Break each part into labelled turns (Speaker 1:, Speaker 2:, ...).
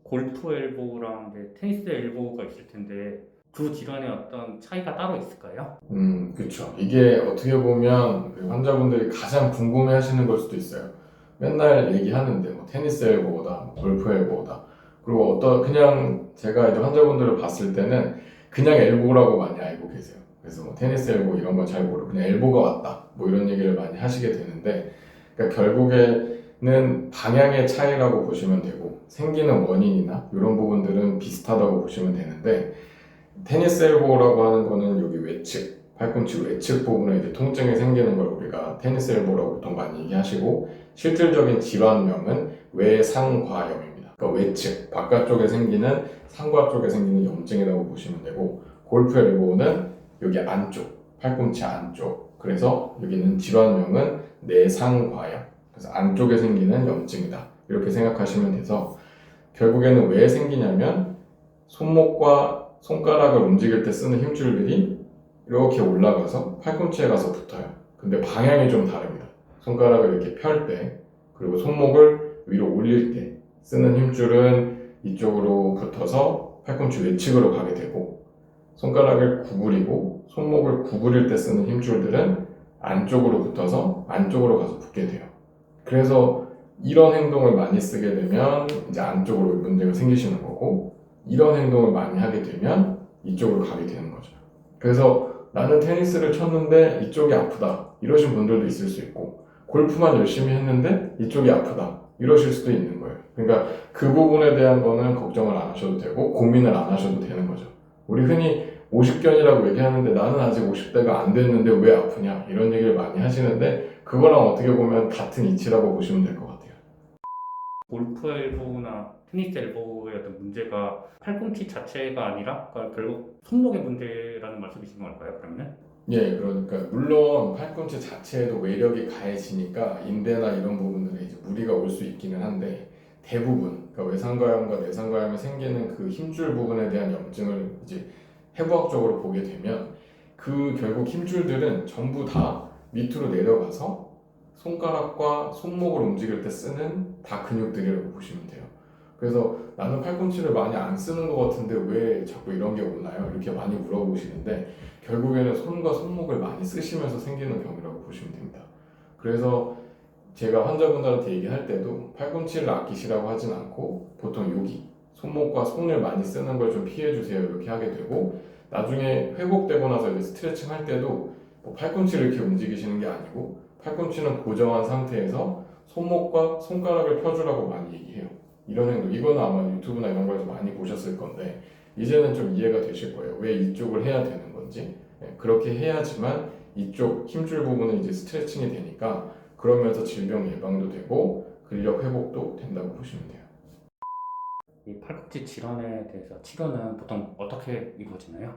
Speaker 1: 골프 엘보랑 이제 테니스 엘보가 있을 텐데 두 질환의 어떤 차이가 따로 있을까요?
Speaker 2: 그쵸. 이게 어떻게 보면 그 환자분들이 가장 궁금해 하시는 걸 수도 있어요. 맨날 얘기하는데, 뭐, 테니스 엘보다, 뭐 골프 엘보다. 그리고 그냥 제가 이제 환자분들을 봤을 때는 그냥 엘보라고 많이 알고 계세요. 그래서 뭐, 테니스 엘보 이런 건 잘 모르고, 그냥 엘보가 왔다. 뭐, 이런 얘기를 많이 하시게 되는데, 그러니까 결국에는 방향의 차이라고 보시면 되고, 생기는 원인이나 이런 부분들은 비슷하다고 보시면 되는데, 테니스 엘보라고 하는 거는 여기 외측, 팔꿈치 외측 부분에 이제 통증이 생기는 걸 우리가 테니스 엘보라고 보통 많이 얘기하시고, 실질적인 질환명은 외상과염입니다. 그러니까 외측, 바깥쪽에 생기는 상과 쪽에 생기는 염증이라고 보시면 되고, 골프 엘보는 여기 안쪽, 팔꿈치 안쪽. 그래서 여기는 질환명은 내상과염. 그래서 안쪽에 생기는 염증이다. 이렇게 생각하시면 돼서 결국에는 왜 생기냐면 손목과 손가락을 움직일 때 쓰는 힘줄들이 이렇게 올라가서 팔꿈치에 가서 붙어요. 근데 방향이 좀 다릅니다. 손가락을 이렇게 펼 때, 그리고 손목을 위로 올릴 때 쓰는 힘줄은 이쪽으로 붙어서 팔꿈치 외측으로 가게 되고, 손가락을 구부리고 손목을 구부릴 때 쓰는 힘줄들은 안쪽으로 붙어서 안쪽으로 가서 붙게 돼요. 그래서 이런 행동을 많이 쓰게 되면 이제 안쪽으로 문제가 생기시는 거고, 이런 행동을 많이 하게 되면 이쪽으로 가게 되는 거죠. 그래서 나는 테니스를 쳤는데 이쪽이 아프다 이러신 분들도 있을 수 있고, 골프만 열심히 했는데 이쪽이 아프다 이러실 수도 있는 거예요. 그러니까 그 부분에 대한 거는 걱정을 안 하셔도 되고 고민을 안 하셔도 되는 거죠. 우리 흔히 50견이라고 얘기하는데 나는 아직 50대가 안 됐는데 왜 아프냐 이런 얘기를 많이 하시는데, 그거랑 어떻게 보면 같은 이치라고 보시면 될 것 같아요.
Speaker 1: 골프 엘보나 테니스 엘보의 어떤 문제가 팔꿈치 자체가 아니라 그러니까 결국 손목의 문제라는 말씀이신 걸까요, 그러면은?
Speaker 2: 예, 그러니까 물론 팔꿈치 자체에도 외력이 가해지니까 인대나 이런 부분들에 이제 무리가 올 수 있기는 한데, 대부분 그러니까 외상과염과 내상과염이 생기는 그 힘줄 부분에 대한 염증을 이제 해부학적으로 보게 되면 그 결국 힘줄들은 전부 다 밑으로 내려가서 손가락과 손목을 움직일 때 쓰는 다 근육들이라고 보시면 돼요. 그래서 나는 팔꿈치를 많이 안 쓰는 것 같은데 왜 자꾸 이런 게 오나요? 이렇게 많이 물어보시는데, 결국에는 손과 손목을 많이 쓰시면서 생기는 병이라고 보시면 됩니다. 그래서 제가 환자분들한테 얘기할 때도 팔꿈치를 아끼시라고 하진 않고 보통 여기 손목과 손을 많이 쓰는 걸 좀 피해 주세요 이렇게 하게 되고, 나중에 회복되고 나서 이제 스트레칭 할 때도 뭐 팔꿈치를 이렇게 움직이시는 게 아니고 팔꿈치는 고정한 상태에서 손목과 손가락을 펴주라고 많이 얘기해요. 이런 행동, 이거는 아마 유튜브나 이런 거에서 많이 보셨을 건데 이제는 좀 이해가 되실 거예요. 왜 이쪽을 해야 되는 건지. 그렇게 해야지만 이쪽 힘줄 부분은 이제 스트레칭이 되니까 그러면서 질병 예방도 되고 근력 회복도 된다고 보시면 돼요.
Speaker 1: 이 팔꿈치 질환에 대해서 치료는 보통 어떻게 이루어지나요?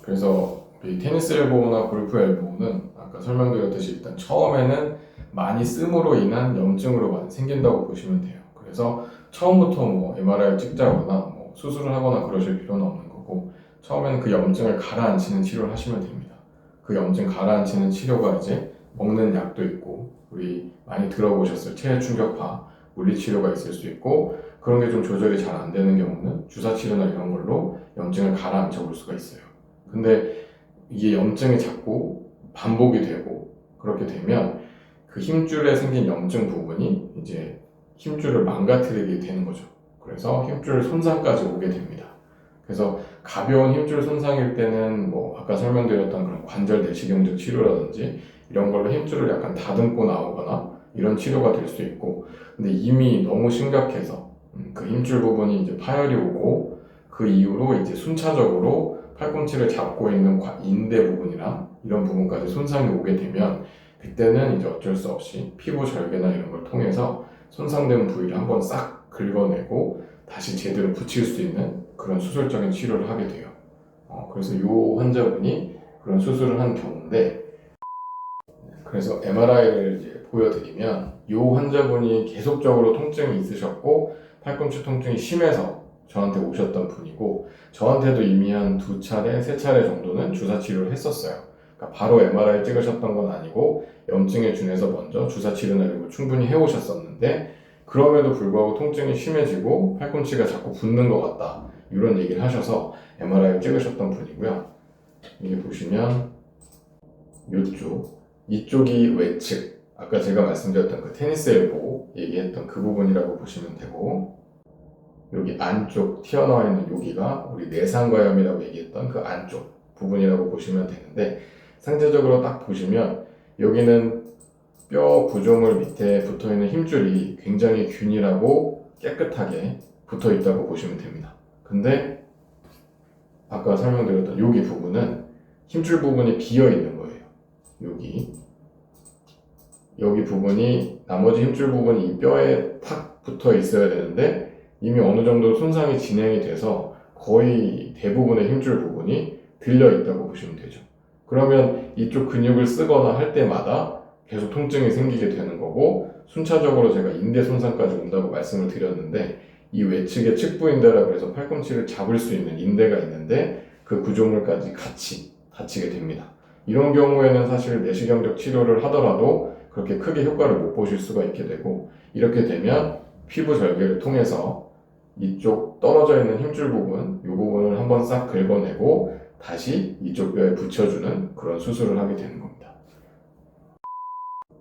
Speaker 2: 그래서 이 테니스 엘보나 골프 엘보는 아까 설명드렸듯이 일단 처음에는 많이 씀으로 인한 염증으로 많이 생긴다고 보시면 돼요. 그래서 처음부터 뭐 MRI 찍자거나 뭐 수술을 하거나 그러실 필요는 없는 거고, 처음에는 그 염증을 가라앉히는 치료를 하시면 됩니다. 그 염증 가라앉히는 치료가 이제 먹는 약도 있고, 우리 많이 들어보셨을 체해 충격파 물리치료가 있을 수 있고, 그런 게 좀 조절이 잘 안 되는 경우는 주사치료나 이런 걸로 염증을 가라앉혀 볼 수가 있어요. 근데 이게 염증이 자꾸 반복이 되고 그렇게 되면 그 힘줄에 생긴 염증 부분이 이제 힘줄을 망가뜨리게 되는 거죠. 그래서 힘줄 손상까지 오게 됩니다. 그래서 가벼운 힘줄 손상일 때는 뭐 아까 설명드렸던 그런 관절 내시경적 치료라든지 이런 걸로 힘줄을 약간 다듬고 나오거나 이런 치료가 될 수 있고, 근데 이미 너무 심각해서 그 힘줄 부분이 이제 파열이 오고 그 이후로 이제 순차적으로 팔꿈치를 잡고 있는 인대 부분이나 이런 부분까지 손상이 오게 되면, 그때는 이제 어쩔 수 없이 피부 절개나 이런 걸 통해서 손상된 부위를 한번 싹 긁어내고 다시 제대로 붙일 수 있는 그런 수술적인 치료를 하게 돼요. 그래서 이 환자분이 그런 수술을 한 경우인데, 그래서 MRI를 이제 보여드리면 이 환자분이 계속적으로 통증이 있으셨고 팔꿈치 통증이 심해서 저한테 오셨던 분이고, 저한테도 이미 한 2차례, 3차례 정도는 주사 치료를 했었어요. 그러니까 바로 MRI 찍으셨던 건 아니고 염증에 준해서 먼저 주사 치료나 이런 걸 충분히 해오셨었는데, 그럼에도 불구하고 통증이 심해지고 팔꿈치가 자꾸 붓는 것 같다. 이런 얘기를 하셔서 MRI를 찍으셨던 분이고요. 여기 보시면 이쪽이 외측, 아까 제가 말씀드렸던 그 테니스 엘보 얘기했던 그 부분이라고 보시면 되고, 여기 안쪽 튀어나와 있는 여기가 우리 내상과염이라고 얘기했던 그 안쪽 부분이라고 보시면 되는데, 상대적으로 딱 보시면 여기는 뼈 구조물 밑에 붙어있는 힘줄이 굉장히 균일하고 깨끗하게 붙어 있다고 보시면 됩니다. 근데 아까 설명드렸던 여기 부분은 힘줄 부분이 비어 있는 거예요. 여기 부분이, 나머지 힘줄 부분이 이 뼈에 탁 붙어 있어야 되는데 이미 어느 정도 손상이 진행이 돼서 거의 대부분의 힘줄 부분이 들려 있다고 보시면 되죠. 그러면 이쪽 근육을 쓰거나 할 때마다 계속 통증이 생기게 되는 거고, 순차적으로 제가 인대 손상까지 온다고 말씀을 드렸는데, 이 외측의 측부인대라 그래서 팔꿈치를 잡을 수 있는 인대가 있는데 그 구조물까지 같이 다치게 됩니다. 이런 경우에는 사실 내시경적 치료를 하더라도 그렇게 크게 효과를 못 보실 수가 있게 되고, 이렇게 되면 피부 절개를 통해서 이쪽 떨어져 있는 힘줄 부분, 이 부분을 한번 싹 긁어내고 다시 이쪽 뼈에 붙여주는 그런 수술을 하게 되는 겁니다.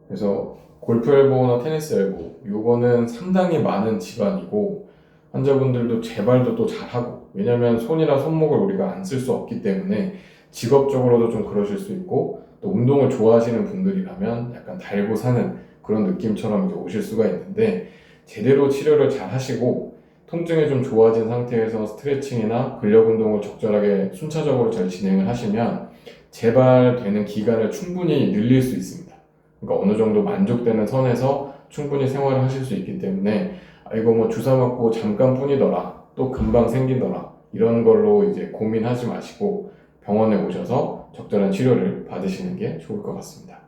Speaker 2: 그래서 골프 엘보나 테니스 엘보, 요거는 상당히 많은 질환이고 환자분들도 재발도 또 잘하고, 왜냐면 손이나 손목을 우리가 안 쓸 수 없기 때문에 직업적으로도 좀 그러실 수 있고, 또 운동을 좋아하시는 분들이라면 약간 달고 사는 그런 느낌처럼 이제 오실 수가 있는데, 제대로 치료를 잘 하시고 통증이 좀 좋아진 상태에서 스트레칭이나 근력 운동을 적절하게 순차적으로 잘 진행을 하시면 재발되는 기간을 충분히 늘릴 수 있습니다. 그러니까 어느 정도 만족되는 선에서 충분히 생활을 하실 수 있기 때문에, 이거 뭐 주사 맞고 잠깐뿐이더라, 또 금방 생기더라, 이런 걸로 이제 고민하지 마시고 병원에 오셔서 적절한 치료를 받으시는 게 좋을 것 같습니다.